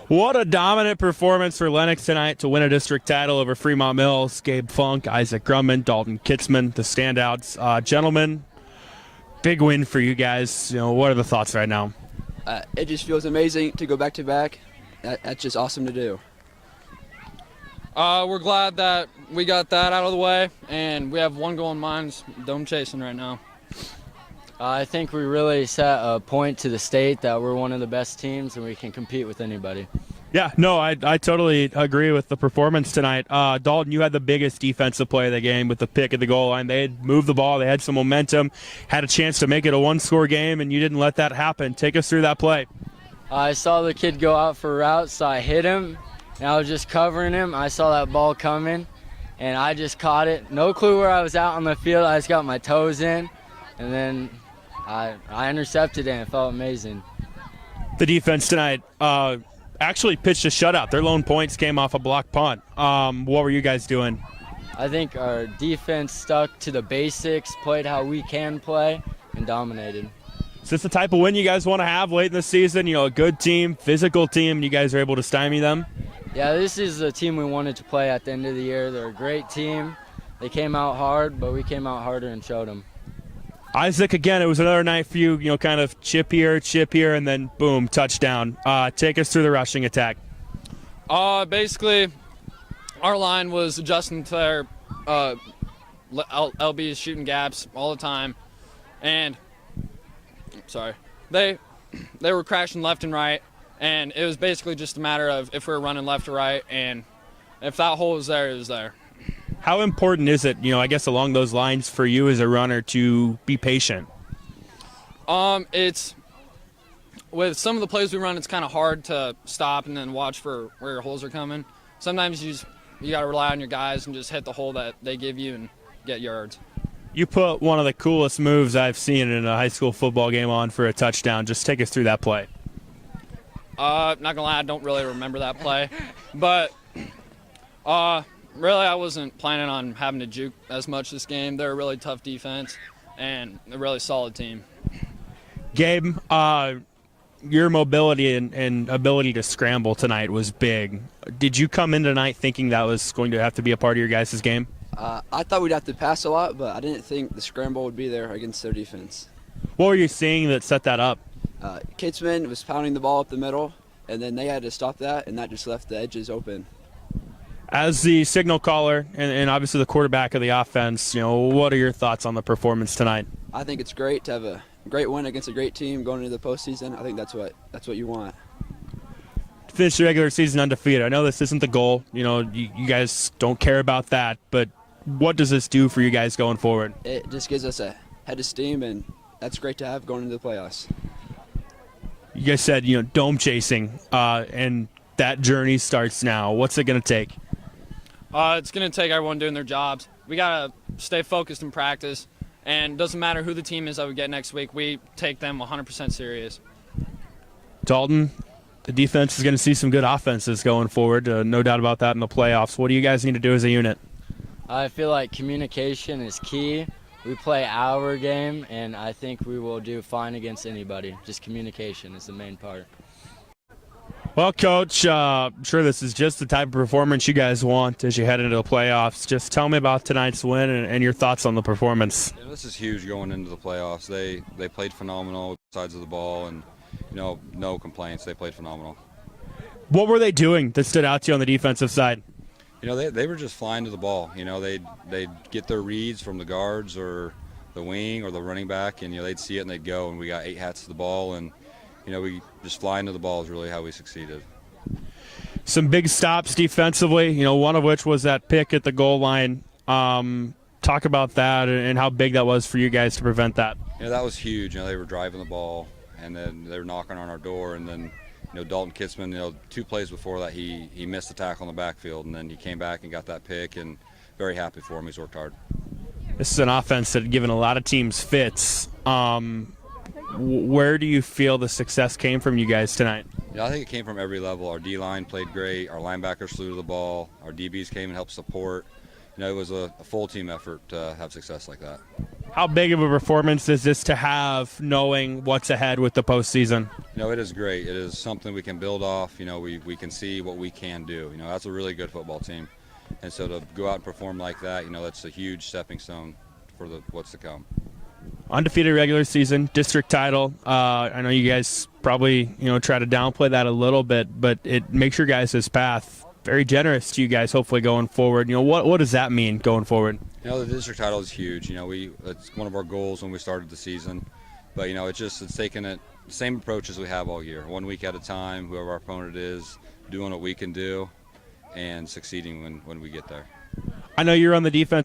What a dominant performance for Lenox tonight to win a district title over Fremont-Mills. Gabe Funk, Isaac Grumman, Dalton Kitzman, the standouts. Gentlemen, big win for you guys. What are the thoughts right now? It just feels amazing to go back to back. That's just awesome to do. We're glad that we got that out of the way, and we have one goal in mind, is dome chasing right now. I think we really set a point to the state that we're one of the best teams and we can compete with anybody. Yeah, no, I totally agree with the performance tonight. Dalton, you had the biggest defensive play of the game with the pick at the goal line. They had moved the ball, they had some momentum, had a chance to make it a one-score game, and you didn't let that happen. Take us through that play. I saw the kid go out for a route, so I hit him, and I was just covering him. I saw that ball coming, and I just caught it. No clue where I was out on the field. I just got my toes in, and then I intercepted it, and it felt amazing. The defense tonight actually pitched a shutout. Their lone points came off a block punt. What were you guys doing? I think our defense stuck to the basics, played how we can play, and dominated. Is this the type of win you guys want to have late in the season? A good team, physical team, and you guys are able to stymie them? Yeah, this is the team we wanted to play at the end of the year. They're a great team. They came out hard, but we came out harder and showed them. Isaac, again, it was another night for you, kind of chip here, and then boom, touchdown. Take us through the rushing attack. Basically, our line was adjusting to their LBs shooting gaps all the time, and they were crashing left and right, and it was basically just a matter of if we were running left or right, and if that hole was there, it was there. How important is it, I guess along those lines for you as a runner to be patient? It's with some of the plays we run, it's kind of hard to stop and then watch for where your holes are coming. Sometimes you got to rely on your guys and just hit the hole that they give you and get yards. You put one of the coolest moves I've seen in a high school football game on for a touchdown. Just take us through that play. Not gonna lie, I don't really remember that play, but really, I wasn't planning on having to juke as much this game. They're a really tough defense and a really solid team. Gabe, your mobility and ability to scramble tonight was big. Did you come in tonight thinking that was going to have to be a part of your guys' game? I thought we'd have to pass a lot, but I didn't think the scramble would be there against their defense. What were you seeing that set that up? Kitzman was pounding the ball up the middle, and then they had to stop that, and that just left the edges open. As the signal caller and obviously the quarterback of the offense, what are your thoughts on the performance tonight? I think it's great to have a great win against a great team going into the postseason. I think that's what you want. To finish the regular season undefeated. I know this isn't the goal. You guys don't care about that, but what does this do for you guys going forward? It just gives us a head of steam, and that's great to have going into the playoffs. You guys said, dome chasing, and that journey starts now. What's it going to take? It's going to take everyone doing their jobs. We got to stay focused in practice, and it doesn't matter who the team is that we get next week. We take them 100% serious. Dalton, the defense is going to see some good offenses going forward. No doubt about that in the playoffs. What do you guys need to do as a unit? I feel like communication is key. We play our game, and I think we will do fine against anybody. Just communication is the main part. Well, Coach, I'm sure this is just the type of performance you guys want as you head into the playoffs. Just tell me about tonight's win and your thoughts on the performance. Yeah, this is huge going into the playoffs. They played phenomenal with sides of the ball, and no complaints. They played phenomenal. What were they doing that stood out to you on the defensive side? They were just flying to the ball. They'd get their reads from the guards or the wing or the running back, and they'd see it and they'd go. And we got 8 hats to the ball, and we just flying to the ball is really how we succeeded. Some big stops defensively, one of which was that pick at the goal line. Talk about that and how big that was for you guys to prevent that. That was huge. They were driving the ball, and then they were knocking on our door, and then Dalton Kitzman, 2 plays before that, he missed the tackle in the backfield, and then he came back and got that pick, and very happy for him. He's worked hard. This is an offense that had given a lot of teams fits. Where do you feel the success came from you guys tonight? I think it came from every level. Our D-line played great. Our linebackers flew to the ball. Our DBs came and helped support. It was a full team effort to have success like that. How big of a performance is this to have, knowing what's ahead with the postseason? It is great. It is something we can build off. We can see what we can do. That's a really good football team. And so to go out and perform like that, that's a huge stepping stone for what's to come. Undefeated regular season, district title. I know you guys probably, try to downplay that a little bit, but it makes your guys' path very generous to you guys, hopefully going forward. What does that mean going forward? The district title is huge. It's one of our goals when we started the season. But, it's taking it the same approach as we have all year. 1 week at a time, whoever our opponent is, doing what we can do, and succeeding when we get there. I know you're on the defense